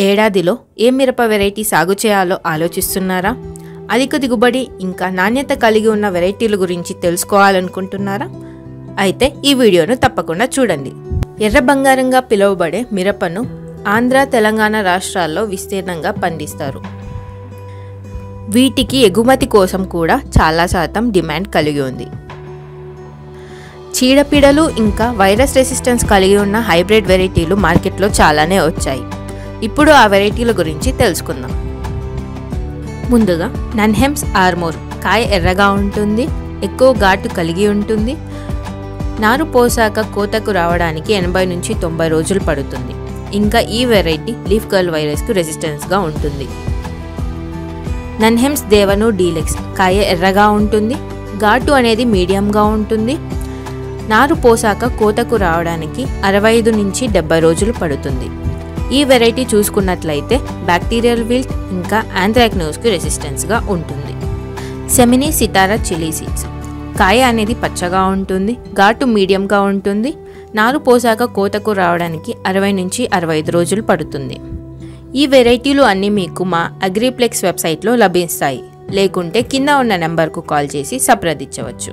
ఏడాదిలో ఏ మిరప వెరైటీ సాగు చేయాలో ఆలోచిస్తున్నారా? అధిక దిగుబడి ఇంకా నాణ్యత కలిగి ఉన్న వెరైటీల గురించి తెలుసుకోవాలనుకుంటున్నారా? అయితే ఈ వీడియోను తప్పకుండా చూడండి. ఎర్ర బంగారంగా పిలువబడే మిరపను ఆంధ్ర, తెలంగాణ రాష్ట్రాల్లో విస్తీర్ణంగా పండిస్తారు. వీటికి ఎగుమతి కోసం కూడా చాలా శాతం డిమాండ్ కలిగి ఉంది. చీడపీడలు ఇంకా వైరస్ రెసిస్టెన్స్ కలిగి ఉన్న హైబ్రిడ్ వెరైటీలు మార్కెట్లో చాలానే వచ్చాయి. ఇప్పుడు ఆ వెరైటీల గురించి తెలుసుకుందాం. ముందుగా నన్హెమ్స్ ఆర్మోర్ కాయ ఎర్రగా ఉంటుంది, ఎక్కువ ఘాటు కలిగి ఉంటుంది. నారు పోసాక కోతకు రావడానికి 80 నుంచి 90 రోజులు పడుతుంది. ఇంకా ఈ వెరైటీ లీఫ్ కర్ల్ వైరస్కు రెసిస్టెన్స్గా ఉంటుంది. నన్హెమ్స్ దేవను డీలెక్స్ కాయ ఎర్రగా ఉంటుంది, ఘాటు అనేది మీడియంగా ఉంటుంది. నారు పోసాక కోతకు రావడానికి 65 నుంచి 70 రోజులు పడుతుంది. ఈ వెరైటీ చూసుకున్నట్లయితే బ్యాక్టీరియల్ విల్ట్ ఇంకా యాంథ్రాక్నోస్కి రెసిస్టెన్స్గా ఉంటుంది. సెమినీ సితారా చిల్లీ సీడ్స్ కాయ అనేది పచ్చగా ఉంటుంది, ఘాటు మీడియంగా ఉంటుంది. నారు పోసాక కోతకు రావడానికి 60 నుంచి 65 రోజులు పడుతుంది. ఈ వెరైటీలు అన్నీ మీకు మా అగ్రిప్లెక్స్ వెబ్సైట్లో లభిస్తాయి. లేకుంటే కింద ఉన్న నెంబర్కు కాల్ చేసి సంప్రదించవచ్చు.